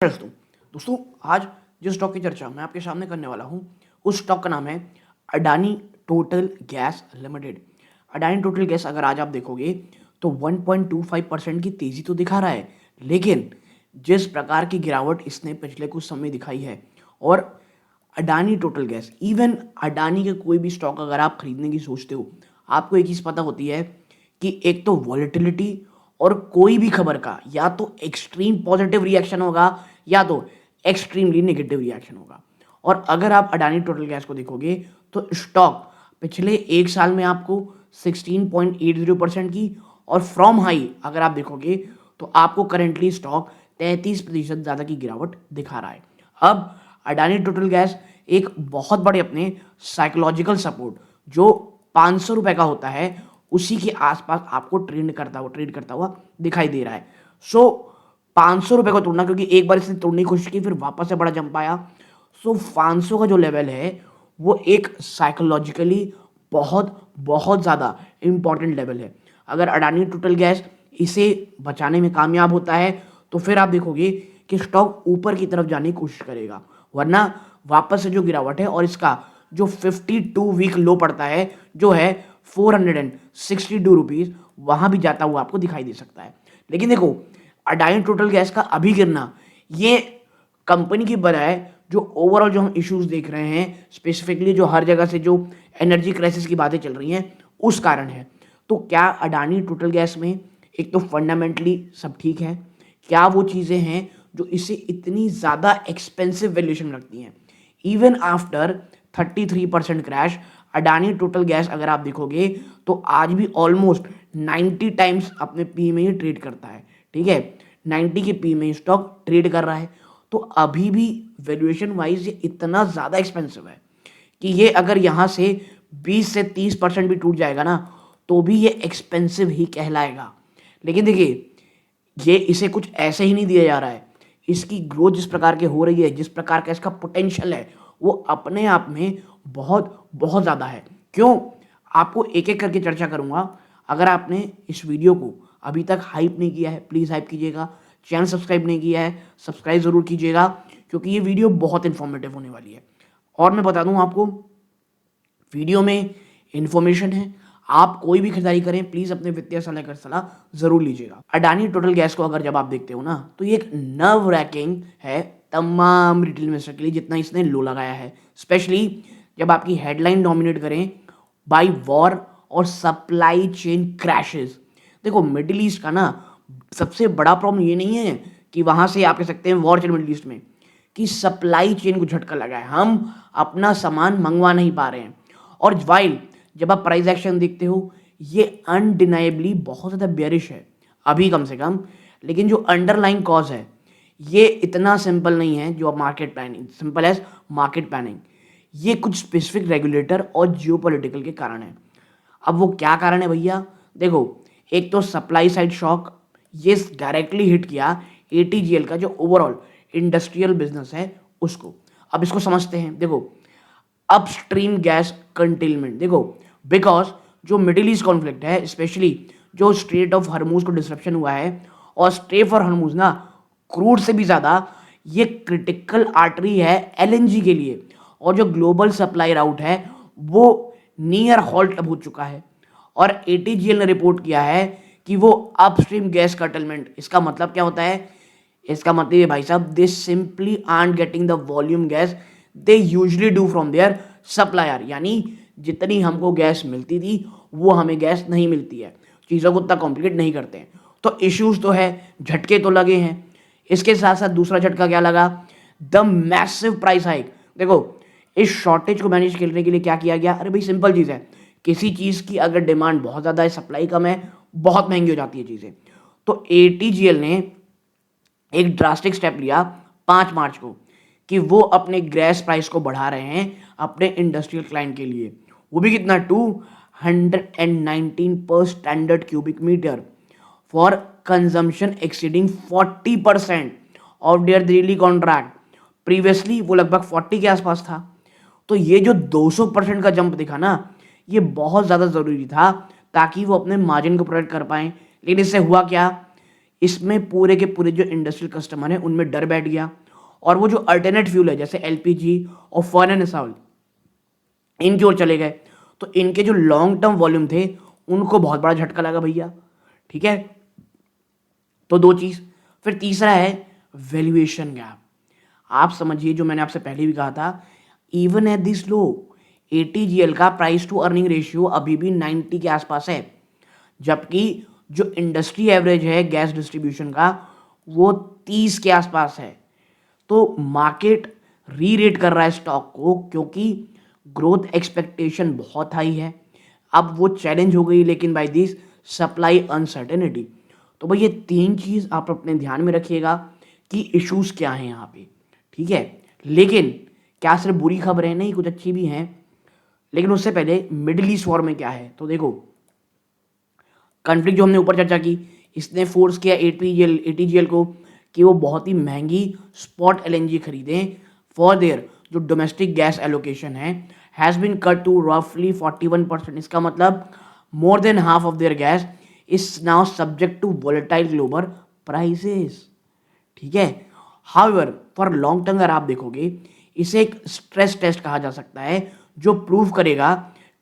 दोस्तों दोस्तों आज जिस स्टॉक की चर्चा मैं आपके सामने करने वाला हूं उस स्टॉक का नाम है Adani total gas limited. Adani total gas अगर आज आप देखोगे तो 1.25% की तेजी तो दिखा रहा है, लेकिन जिस प्रकार की गिरावट इसने पिछले कुछ समय दिखाई है और Adani total gas even Adani के कोई भी स्टॉक अगर आप खरीदने की सोचते हो, आपको एक चीज़ पता होती है कि एक तो वॉलेटिलिटी और कोई भी खबर का या तो एक्सट्रीम पॉजिटिव रिएक्शन होगा या तो एक्सट्रीमली नेगेटिव रिएक्शन होगा। और अगर आप अडानी टोटल गैस को देखोगे तो स्टॉक पिछले एक साल में आपको 16.80% की और फ्रॉम हाई अगर आप देखोगे तो आपको करेंटली स्टॉक 33% ज़्यादा की गिरावट दिखा रहा है। अब अडानी टोटल गैस एक बहुत बड़े अपने साइकोलॉजिकल सपोर्ट जो 500 रुपए का होता है उसी के आसपास आपको ट्रेड करता हुआ दिखाई दे रहा है। सो 500 रुपए को तोड़ना, क्योंकि एक बार इसने तोड़ने की कोशिश की फिर वापस से बड़ा जंप आया। सो 500 का जो लेवल है वो एक साइकोलॉजिकली बहुत बहुत ज़्यादा इंपॉर्टेंट लेवल है। अगर अडानी टोटल गैस इसे बचाने में कामयाब होता है तो फिर आप देखोगे कि स्टॉक ऊपर की तरफ जाने की कोशिश करेगा, वरना वापस से जो गिरावट है और इसका जो 52 वीक लो पड़ता है जो है 462 रुपीज़, वहाँ भी जाता हुआ आपको दिखाई दे सकता है। लेकिन देखो अडानी टोटल गैस का अभी गिरना ये कंपनी की बजाय जो ओवरऑल जो हम इश्यूज देख रहे हैं, स्पेसिफिकली जो हर जगह से जो एनर्जी क्राइसिस की बातें चल रही हैं उस कारण है। तो क्या अडानी टोटल गैस में एक तो फंडामेंटली सब ठीक है, क्या वो चीज़ें हैं जो इसे इतनी ज़्यादा एक्सपेंसिव वैल्यूएशन रखती हैं? Even after 33% crash Adani total gas अगर आप देखोगे तो आज भी ऑलमोस्ट 90 टाइम्स अपने पी में ही ट्रेड करता है। ठीक है, 90 के पी में स्टॉक ट्रेड कर रहा है, तो अभी भी वैल्यूएशन वाइज ये इतना ज़्यादा एक्सपेंसिव है कि ये अगर यहाँ से 20 से 30% भी टूट जाएगा ना तो भी ये एक्सपेंसिव ही कहलाएगा। लेकिन देखिए ये इसे कुछ ऐसे ही नहीं दिया जा रहा है, इसकी ग्रोथ जिस प्रकार की हो रही है, जिस प्रकार का इसका पोटेंशियल है वो अपने आप में बहुत बहुत ज़्यादा है। क्यों, आपको एक एक करके चर्चा करूँगा। अगर आपने इस वीडियो को अभी तक हाइप नहीं किया है प्लीज़ हाइप कीजिएगा, चैनल सब्सक्राइब नहीं किया है सब्सक्राइब ज़रूर कीजिएगा, क्योंकि ये वीडियो बहुत इन्फॉर्मेटिव होने वाली है। और मैं बता दूँ आपको, वीडियो में इन्फॉर्मेशन है, आप कोई भी खरीदारी करें प्लीज़ अपने वित्तीय सलाहकार सलाह ज़रूर लीजिएगा। अडानी टोटल गैस को अगर जब आप देखते हो ना तो ये एक नर्व रैकिंग है तमाम रिटेल इन्वेस्टर के लिए जितना इसने लो लगाया है, स्पेशली जब आपकी हेडलाइन डोमिनेट करें बाय वॉर और सप्लाई चेन क्रैशेस। देखो मिडिल ईस्ट का ना सबसे बड़ा प्रॉब्लम ये नहीं है कि वहाँ से आप कह सकते हैं वॉर चल मिडिल ईस्ट में, कि सप्लाई चेन को झटका लगा है, हम अपना सामान मंगवा नहीं पा रहे हैं। और वाइल जब आप प्राइस एक्शन देखते हो ये अनडिनाइबली बहुत ज़्यादा बेयरिश है अभी कम से कम, लेकिन जो अंडरलाइन कॉज है ये इतना सिंपल नहीं है जो अब market planning simple as market planning, ये कुछ स्पेसिफिक रेगुलेटर और जियोपॉलिटिकल के कारण है। अब वो क्या कारण है भैया, देखो एक तो सप्लाई साइड शॉक, ये डायरेक्टली हिट किया एटीजीएल का जो ओवरऑल इंडस्ट्रियल बिजनेस है उसको। अब इसको समझते हैं, देखो अपस्ट्रीम गैस कंटेनमेंट, देखो बिकॉज जो मिडिल ईस्ट कॉन्फ्लिक्ट है, स्पेशली जो स्ट्रेट ऑफ हरमूज को डिसरप्शन हुआ है, और स्ट्रेट ऑफ हरमूज ना क्रूड से भी ज़्यादा ये क्रिटिकल आर्टरी है एलएनजी के लिए, और जो ग्लोबल सप्लाई राउट है वो नियर हॉल्ट अब हो चुका है। और एटीजीएल ने रिपोर्ट किया है कि वो अपस्ट्रीम गैस कर्टलमेंट, इसका मतलब क्या होता है, इसका मतलब ये भाई साहब they simply are getting the volume gas they usually do from their supplier, यानी जितनी हमको गैस मिलती थी वो हमें गैस नहीं मिलती है, चीज़ों को उतना कॉम्प्लिकेट नहीं करते हैं। तो इश्यूज तो है, झटके तो लगे हैं। इसके साथ साथ दूसरा झटका क्या लगा, द मैसिव प्राइस हाइक। देखो इस शॉर्टेज को मैनेज करने के लिए क्या किया गया, अरे भाई सिंपल चीज़ है, किसी चीज़ की अगर डिमांड बहुत ज़्यादा है सप्लाई कम है बहुत महंगी हो जाती है चीज़ें। तो एटीजीएल ने एक ड्रास्टिक स्टेप लिया 5 मार्च को कि वो अपने गैस प्राइस को बढ़ा रहे हैं अपने इंडस्ट्रियल क्लाइंट के लिए, वो भी कितना 219 पर standard cubic meter for consumption exceeding 40% of their daily contract. Previously वो लगभग 40 के आसपास था। तो ये जो 200% का जंप दिखा ना ये बहुत ज़्यादा ज़रूरी था ताकि वो अपने मार्जिन को प्रोटेक्ट कर पाएँ। लेकिन इससे हुआ क्या, इसमें पूरे के पूरे जो इंडस्ट्रियल कस्टमर हैं उनमें डर बैठ गया, और वो जो अल्टरनेट फ्यूल है जैसे एलपीजी और फर्नेस ऑयल इनकी ओर चले गए, तो इनके जो लॉन्ग टर्म वॉल्यूम थे उनको बहुत बड़ा झटका लगा भैया। ठीक है, तो दो चीज। फिर तीसरा है वैल्यूएशन गैप। आप समझिए, जो मैंने आपसे पहले भी कहा था, even at this low ATGL का प्राइस टू अर्निंग रेशियो अभी भी 90 के आसपास है, जबकि जो इंडस्ट्री एवरेज है गैस डिस्ट्रीब्यूशन का वो 30 के आसपास है। तो मार्केट री रेट कर रहा है स्टॉक को, क्योंकि ग्रोथ एक्सपेक्टेशन बहुत हाई है। अब वो चैलेंज हो गई लेकिन बाय दिस सप्लाई अनसर्टेनिटी। तो भाई ये तीन चीज़ आप अपने ध्यान में रखिएगा कि इश्यूज क्या हैं यहाँ पे। ठीक है, लेकिन क्या सिर्फ बुरी खबर है? नहीं, कुछ अच्छी भी हैं। लेकिन उससे पहले मिडिल ईस्ट वॉर में क्या है, तो देखो कॉन्फ्लिक्ट जो हमने ऊपर चर्चा की, इसने फोर्स किया एटीजीएल को कि वो बहुत ही महंगी स्पॉट एलएनजी खरीदें फॉर देयर जो डोमेस्टिक गैस एलोकेशन है हैज़ बीन कट टू रफली 41%। इसका मतलब more than half of their gas is now subject to volatile global prices. ठीक है, हाउएवर फॉर लॉन्ग टर्म अगर आप देखोगे, इसे एक स्ट्रेस टेस्ट कहा जा सकता है जो प्रूव करेगा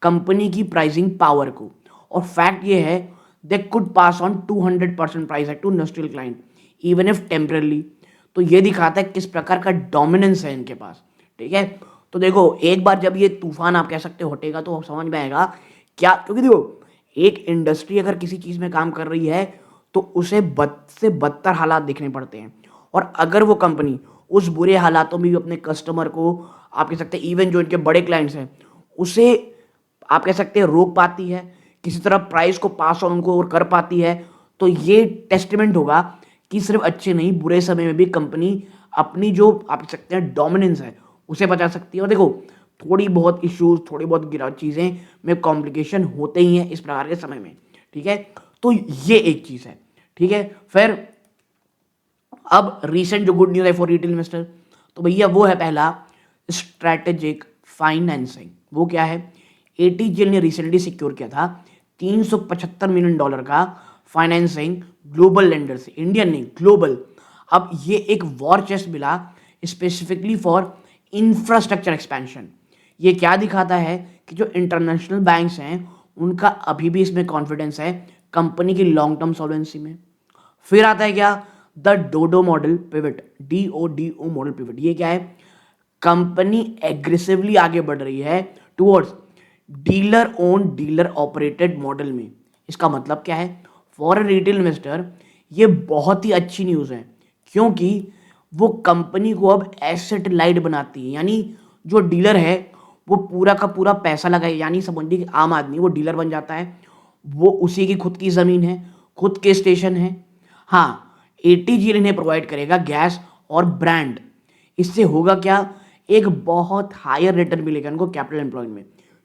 कंपनी की प्राइसिंग पावर को। और फैक्ट ये है, they could pass on 200% price to industrial client even if temporarily. तो ये दिखाता है किस प्रकार का डोमिनेंस है इनके पास। ठीक है, तो देखो एक बार जब ये तूफान आप कह सकते हो हटेगा तो समझ में आएगा क्या, क्योंकि देखो एक इंडस्ट्री अगर किसी चीज में काम कर रही है तो उसे बद से बदतर हालात देखने पड़ते हैं, और अगर वो कंपनी उस बुरे हालातों में भी अपने कस्टमर को, आप कह सकते हैं इवन जो इनके बड़े क्लाइंट्स हैं, उसे आप कह सकते हैं रोक पाती है, किसी तरह प्राइस को पास ऑन उनको और कर पाती है, तो ये टेस्टिमेंट होगा कि सिर्फ अच्छे नहीं बुरे समय में भी कंपनी अपनी जो आप कह सकते हैं डोमिनेंस है उसे बचा सकती है। और देखो थोड़ी बहुत इश्यूज, थोड़ी बहुत गिरा चीज़ें में कॉम्प्लिकेशन होते ही हैं इस प्रकार के समय में। ठीक है, तो ये एक चीज़ है। ठीक है, फिर अब रीसेंट जो गुड न्यूज़ है फॉर रिटेल इन्वेस्टर, तो भैया वो है पहला स्ट्रैटेजिक फाइनेंसिंग। वो क्या है? एटीजीएल ने रिसेंटली सिक्योर किया था $375 मिलियन का फाइनेंसिंग ग्लोबल लेंडर से, इंडियन नहीं ग्लोबल। अब ये एक वॉर चेस्ट मिला स्पेसिफिकली फॉर इंफ्रास्ट्रक्चर एक्सपेंशन। ये क्या दिखाता है कि जो इंटरनेशनल बैंक्स हैं उनका अभी भी इसमें कॉन्फिडेंस है कंपनी की लॉन्ग टर्म सॉल्वेंसी में। फिर आता है क्या? The DODO model pivot, DODO model pivot. ये क्या है? कंपनी एग्रेसिवली आगे बढ़ रही है towards dealer own dealer operated model में। इसका मतलब क्या है? फॉर रिटेल इन्वेस्टर ये बहुत ही अच्छी न्यूज़ है, क्योंकि वो कंपनी को अब एसेट लाइट बनाती है। यानी जो डीलर है वो पूरा का पूरा पैसा लगाए, यानी समझिए कि आम आदमी वो डीलर बन जाता है, वो उसी की खुद की ज़मीन है, खुद के स्टेशन है। हाँ, एटीजीएल इन्हें प्रोवाइड करेगा गैस और ब्रांड। इससे होगा क्या? एक बहुत हायर रिटर्न मिलेगा उनको कैपिटल एम्प्लॉयड में,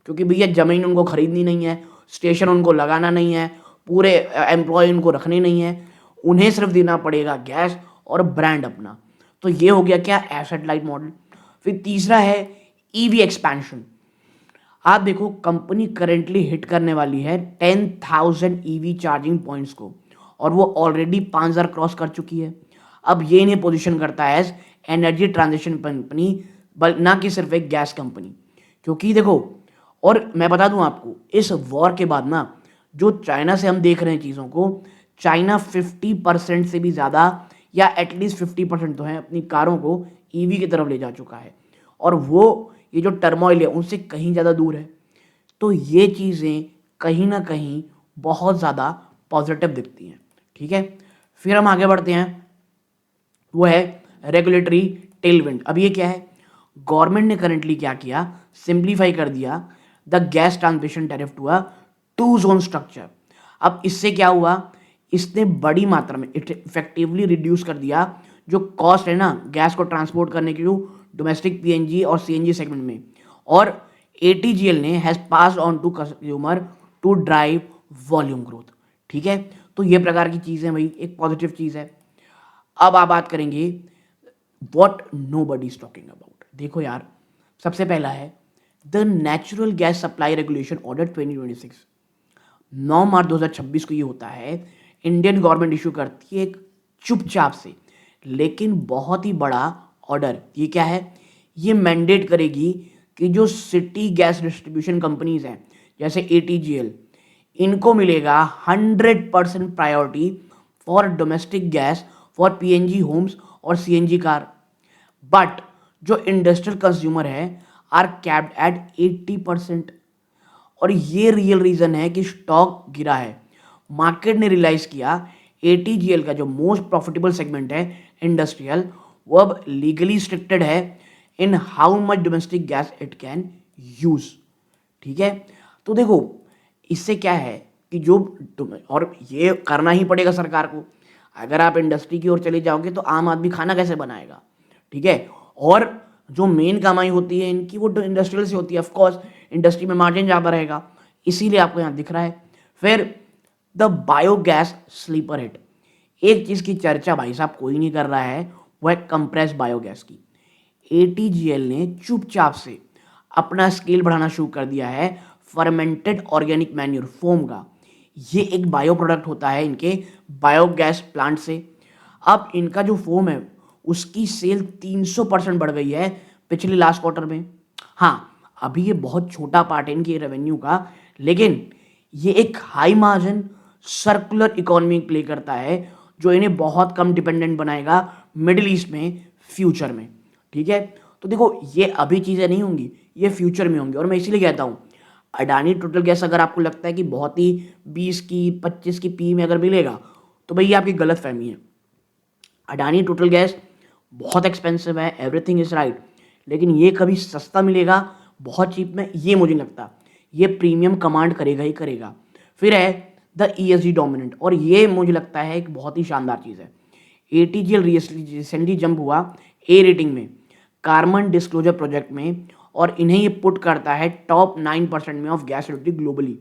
क्योंकि भैया ज़मीन उनको खरीदनी नहीं है, स्टेशन उनको लगाना नहीं है, पूरे एम्प्लॉय उनको रखने नहीं है, उन्हें सिर्फ देना पड़ेगा गैस और ब्रांड अपना। तो ये हो गया क्या? Asset light model. फिर तीसरा है ईवी एक्सपेंशन। आप देखो कंपनी करेंटली हिट करने वाली है 10,000 ईवी चार्जिंग पॉइंट्स को, और वो ऑलरेडी 5,000 क्रॉस कर चुकी है। अब ये इन्हें पोजीशन करता है एज एनर्जी ट्रांजिशन कंपनी, ना कि सिर्फ एक गैस कंपनी। क्योंकि देखो, और मैं बता दूं आपको, इस वॉर के बाद ना जो चाइना से हम देख रहे हैं चीज़ों को, चाइना 50% से भी ज़्यादा या एटलीस्ट 50% तो है अपनी कारों को ईवी की तरफ ले जा चुका है, और वो ये जो टर्मोइल है उनसे कहीं ज़्यादा दूर है। तो ये चीज़ें कहीं ना कहीं बहुत ज़्यादा पॉजिटिव दिखती हैं। ठीक है, फिर हम आगे बढ़ते हैं, वो है रेगुलेटरी टेलविंड। अब ये क्या है? गवर्नमेंट ने करंटली क्या किया? सिंप्लीफाई कर दिया the gas transmission tariff to a 2 zone structure. अब इससे क्या हुआ? इसने बड़ी मात्रा में इफेक्टिवली रिड्यूस कर दिया जो कॉस्ट है ना गैस को ट्रांसपोर्ट करने के लिए डोमेस्टिक पीएनजी और सीएनजी सेगमेंट में, और एटीजीएल ने has pass on to consumer to drive volume growth. ठीक है, तो ये प्रकार की चीज़ें भाई एक पॉजिटिव चीज़ है। अब आप बात करेंगे what nobody is talking about. देखो यार, सबसे पहला है the natural gas supply regulation order 2026। 9 मार्च 2026 को ये होता है, इंडियन गवर्नमेंट इशू करती है एक चुपचाप से। लेकिन बहुत ही बड़ा ऑर्डर, ये क्या है, ये मैंडेट करेगी कि जो सिटी गैस डिस्ट्रीब्यूशन कंपनीज हैं जैसे एटीजीएल, इनको मिलेगा 100% priority for domestic gas for PNG homes और सीएनजी कार। बट जो इंडस्ट्रियल कंज्यूमर है आर कैप्ड एट 80%। और ये रियल रीजन है कि स्टॉक गिरा है। मार्केट ने रियलाइज किया एटीजीएल का जो मोस्ट प्रॉफिटेबल सेगमेंट है इंडस्ट्रियल, वो अब लीगली स्ट्रिक्टेड है in how much domestic gas it can use. ठीक है, तो देखो इससे क्या है कि जो, और ये करना ही पड़ेगा सरकार को। अगर आप इंडस्ट्री की ओर चले जाओगे तो आम आदमी खाना कैसे बनाएगा। ठीक है, और जो मेन कमाई होती है इनकी वो इंडस्ट्रियल से होती है। ऑफकोर्स इंडस्ट्री में मार्जिन ज़्यादा रहेगा, इसीलिए आपको यहाँ दिख रहा है। फिर द बायोगैस स्लीपर हिट, एक चीज़ की चर्चा भाई साहब कोई नहीं कर रहा है, वो है कंप्रेस बायोगैस की। एटीजीएल ने चुपचाप से अपना स्केल बढ़ाना शुरू कर दिया है फर्मेंटेड ऑर्गेनिक मैन्यूर फोम का। ये एक बायो प्रोडक्ट होता है इनके बायोगैस प्लांट से। अब इनका जो फोम है उसकी सेल 300% बढ़ गई है पिछले लास्ट क्वार्टर में। हाँ, अभी ये बहुत छोटा पार्ट है इनके रेवेन्यू का, लेकिन ये एक high margin circular economy play करता है जो इन्हें बहुत कम डिपेंडेंट बनाएगा मिडिल ईस्ट में फ्यूचर में। ठीक है, तो देखो ये अभी चीज़ें नहीं होंगी, ये फ्यूचर में होंगी। और मैं इसीलिए कहता हूँ अडानी टोटल गैस अगर आपको लगता है कि बहुत ही 20 की 25 की पी में अगर मिलेगा तो भाई ये आपकी गलत फहमी है। अडानी टोटल गैस बहुत एक्सपेंसिव है, एवरीथिंग इज राइट, लेकिन ये कभी सस्ता मिलेगा बहुत चीप में, ये मुझे नहीं लगता। ये प्रीमियम कमांड करेगा ही करेगा। फिर है द ईएसजी डोमिनेंट, और ये मुझे लगता है एक बहुत ही शानदार चीज़ है। एटीजीएल रिसेंटली जंप हुआ ए रेटिंग में, कार्बन डिस्क्लोजर प्रोजेक्ट में, और इन्हें ये पुट करता है टॉप 9% में ऑफ गैस यूटिलिटी ग्लोबली।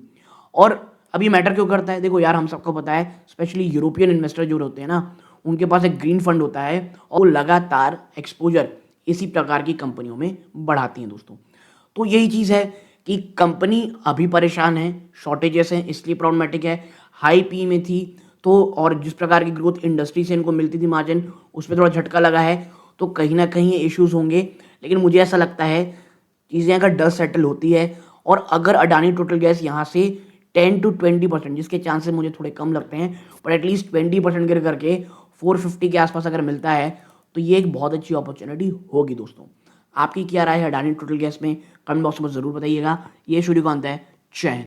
और अब ये मैटर क्यों करता है, देखो यार हम सबको पता है स्पेशली यूरोपियन इन्वेस्टर जो होते हैं ना, उनके पास एक ग्रीन फंड होता है और वो लगातार एक्सपोजर इसी प्रकार की कंपनियों में बढ़ाती हैं दोस्तों। तो यही चीज़ है कि कंपनी अभी परेशान है, शॉर्टेजेस हैं इसलिए प्रॉब्लमेटिक है, हाई पी में थी तो, और जिस प्रकार की ग्रोथ इंडस्ट्री से इनको मिलती थी मार्जिन, उस पर थोड़ा झटका लगा है, तो कहीं ना कहीं ये इश्यूज होंगे। लेकिन मुझे ऐसा लगता है चीज़ें अगर डस्ट सेटल होती है, और अगर अडानी टोटल गैस यहाँ से 10 to 20%, जिसके चांसेस मुझे थोड़े कम लगते हैं, पर एटलीस्ट 20% गिर करके 450 के आसपास अगर मिलता है तो ये एक बहुत अच्छी अपॉर्चुनिटी होगी दोस्तों। आपकी क्या राय है अडानी टोटल गैस में, कमेंट बॉक्स में ज़रूर बताइएगा। ये सूर्यकांत है, जय हिंद।